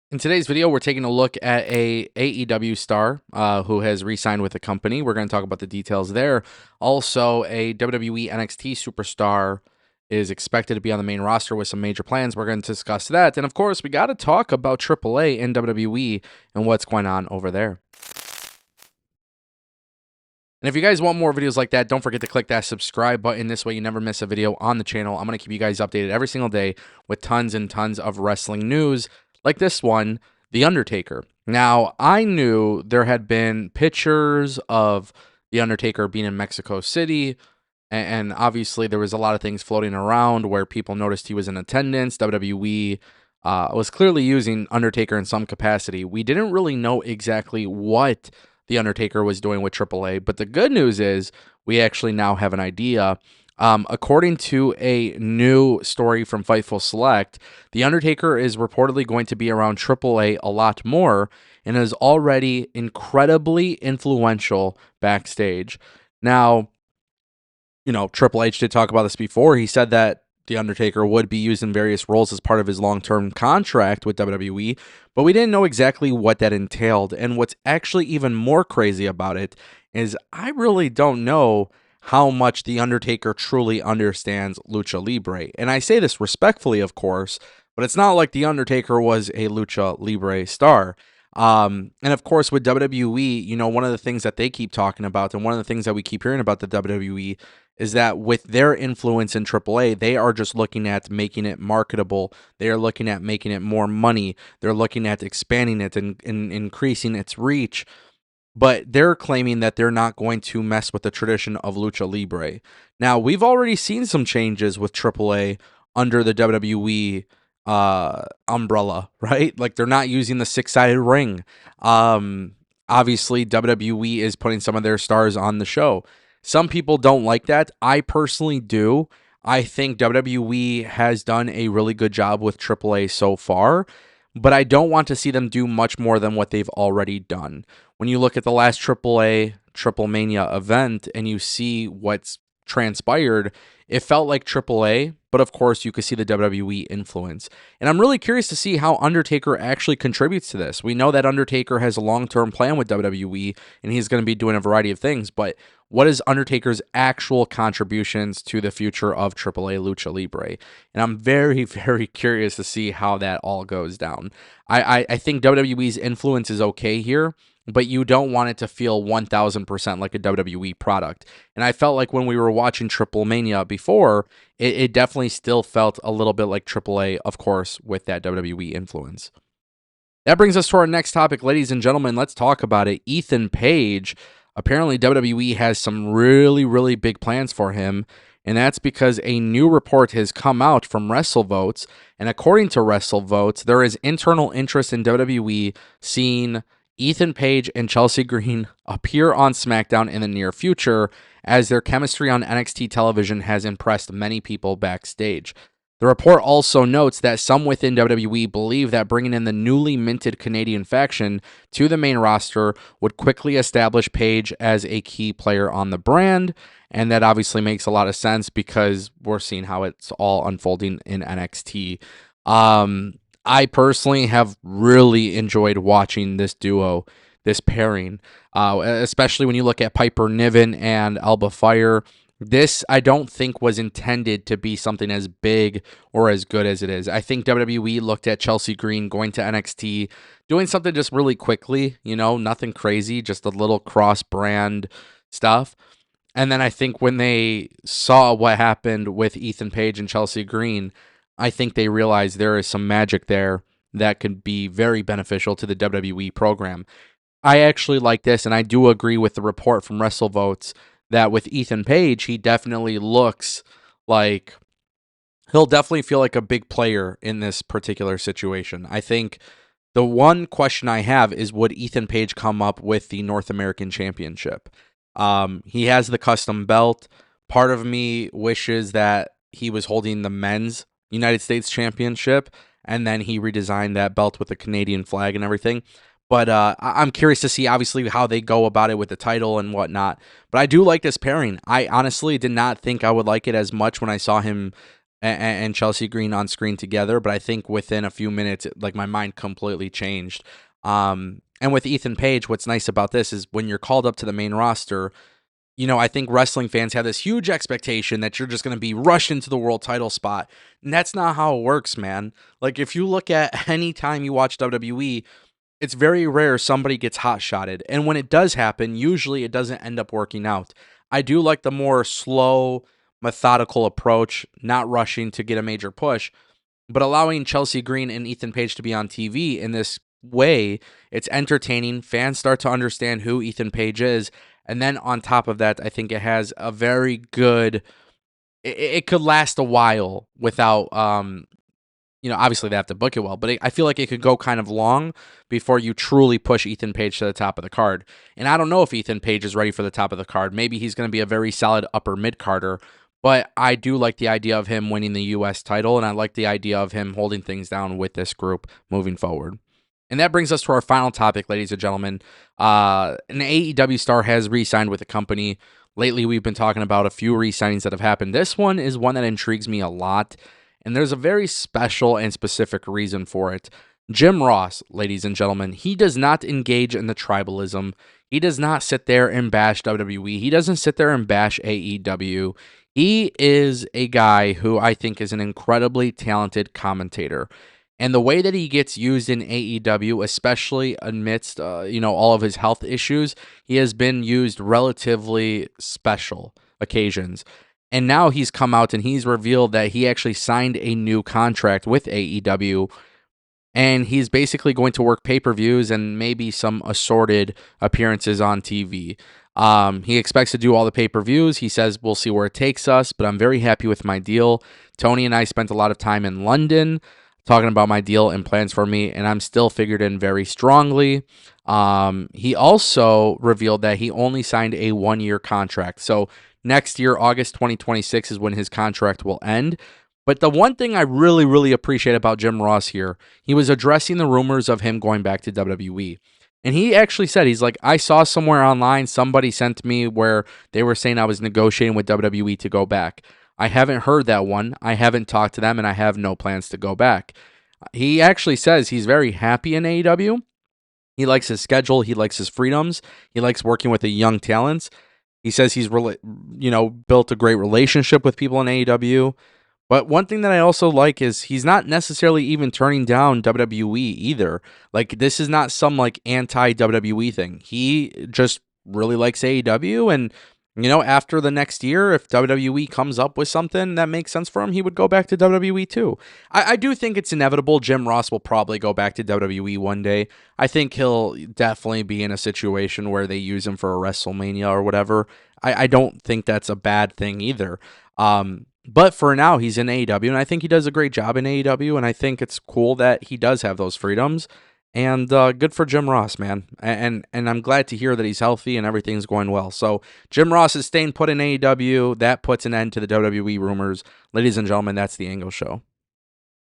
In today's video, we're taking a look at a AEW star who has re-signed with the company. We're going to talk about the details there. Also, a WWE NXT superstar is expected to be on the main roster with some major plans. We're going to discuss that. And of course, we got to talk about AAA and WWE and what's going on over there. And if you guys want more videos like that, don't forget to click that subscribe button. This way you never miss a video on the channel. I'm going to keep you guys updated every single day with tons and tons of wrestling news like this one, The Undertaker. Now, I knew there had been pictures of The Undertaker being in Mexico City, and obviously there was a lot of things floating around where people noticed he was in attendance. WWE was clearly using Undertaker in some capacity. We didn't really know exactly what The Undertaker was doing with AAA, but the good news is we actually now have an idea. According to a new story from Fightful Select, The Undertaker is reportedly going to be around AAA a lot more and is already incredibly influential backstage. Now, Triple H did talk about this before. He said that The Undertaker would be used in various roles as part of his long-term contract with WWE, but we didn't know exactly what that entailed. And what's actually even more crazy about it is I really don't know how much The Undertaker truly understands Lucha Libre. And I say this respectfully, of course, but it's not like The Undertaker was a Lucha Libre star. And of course, with WWE, one of the things that they keep talking about, and one of the things that we keep hearing about the WWE, is that with their influence in AAA, they are just looking at making it marketable. They are looking at making it more money. They're looking at expanding it and increasing its reach. But they're claiming that they're not going to mess with the tradition of Lucha Libre. Now, we've already seen some changes with AAA under the WWE umbrella, right? Like they're not using the 6-sided ring. Obviously, WWE is putting some of their stars on the show. Some people don't like that. I personally do. I think WWE has done a really good job with AAA so far, but I don't want to see them do much more than what they've already done. When you look at the last AAA Triple Mania event and you see what's transpired, it felt like AAA, but of course you could see the WWE influence. And I'm really curious to see how Undertaker actually contributes to this. We know that Undertaker has a long-term plan with WWE and he's going to be doing a variety of things, but what is Undertaker's actual contributions to the future of AAA Lucha Libre? And I'm very, very curious to see how that all goes down. I think WWE's influence is okay here, but you don't want it to feel 1000% like a WWE product. And I felt like when we were watching Triple Mania before, it definitely still felt a little bit like AAA, of course, with that WWE influence. That brings us to our next topic, ladies and gentlemen. Let's talk about it. Ethan Page. Apparently, WWE has some really, really big plans for him, and that's because a new report has come out from WrestleVotes, and according to WrestleVotes, there is internal interest in WWE seeing Ethan Page and Chelsea Green appear on Smackdown in the near future, as their chemistry on NXT television has impressed many people backstage. The report also notes that some within WWE believe that bringing in the newly minted Canadian faction to the main roster would quickly establish Page as a key player on the brand, and that obviously makes a lot of sense because we're seeing how it's all unfolding in NXT. I personally have really enjoyed watching this duo, this pairing, especially when you look at Piper Niven and Alba Fire. This, I don't think, was intended to be something as big or as good as it is. I think WWE looked at Chelsea Green going to NXT, doing something just really quickly, nothing crazy, just a little cross-brand stuff. And then I think when they saw what happened with Ethan Page and Chelsea Green, I think they realized there is some magic there that could be very beneficial to the WWE program. I actually like this, and I do agree with the report from WrestleVotes that with Ethan Page, he definitely looks like he'll definitely feel like a big player in this particular situation. I think the one question I have is, would Ethan Page come up with the North American Championship? He has the custom belt. Part of me wishes that he was holding the men's United States Championship, and then he redesigned that belt with the Canadian flag and everything. But I'm curious to see, obviously, how they go about it with the title and whatnot. But I do like this pairing. I honestly did not think I would like it as much when I saw him and Chelsea Green on screen together, but I think within a few minutes, like my mind completely changed. And with Ethan Page, what's nice about this is when you're called up to the main roster, I think wrestling fans have this huge expectation that you're just going to be rushed into the world title spot. And that's not how it works, man. Like, if you look at any time you watch WWE, it's very rare somebody gets hot shotted. And when it does happen, usually it doesn't end up working out. I do like the more slow, methodical approach, not rushing to get a major push, but allowing Chelsea Green and Ethan Page to be on TV in this way, it's entertaining. Fans start to understand who Ethan Page is. And then on top of that, I think it has a very good, it could last a while without, obviously they have to book it well, but I feel like it could go kind of long before you truly push Ethan Page to the top of the card. And I don't know if Ethan Page is ready for the top of the card. Maybe he's going to be a very solid upper mid-carder, but I do like the idea of him winning the U.S. title, and I like the idea of him holding things down with this group moving forward. And that brings us to our final topic, ladies and gentlemen. An AEW star has re-signed with the company. Lately, we've been talking about a few re-signings that have happened. This one is one that intrigues me a lot, and there's a very special and specific reason for it. Jim Ross, ladies and gentlemen, he does not engage in the tribalism. He does not sit there and bash WWE. He doesn't sit there and bash AEW. He is a guy who I think is an incredibly talented commentator. And the way that he gets used in AEW, especially amidst, all of his health issues, he has been used relatively special occasions. And now he's come out and he's revealed that he actually signed a new contract with AEW. And he's basically going to work pay-per-views and maybe some assorted appearances on TV. He expects to do all the pay-per-views. He says, we'll see where it takes us, but I'm very happy with my deal. Tony and I spent a lot of time in London talking about my deal and plans for me, and I'm still figured in very strongly. He also revealed that he only signed a 1-year contract. So next year, August 2026, is when his contract will end. But the one thing I really, really appreciate about Jim Ross here, he was addressing the rumors of him going back to WWE. And he actually said, he's like, I saw somewhere online, somebody sent me where they were saying I was negotiating with WWE to go back. I haven't heard that one. I haven't talked to them, and I have no plans to go back. He actually says he's very happy in AEW. He likes his schedule. He likes his freedoms. He likes working with the young talents. He says he's built a great relationship with people in AEW. But one thing that I also like is he's not necessarily even turning down WWE either. Like, this is not some anti-WWE thing. He just really likes AEW, and after the next year, if WWE comes up with something that makes sense for him, he would go back to WWE too. I do think it's inevitable. Jim Ross will probably go back to WWE one day. I think he'll definitely be in a situation where they use him for a WrestleMania or whatever. I don't think that's a bad thing either. But for now, he's in AEW, and I think he does a great job in AEW, and I think it's cool that he does have those freedoms. And good for Jim Ross, man. And I'm glad to hear that he's healthy and everything's going well. So Jim Ross is staying put in AEW. That puts an end to the WWE rumors. Ladies and gentlemen, that's the Ango Show.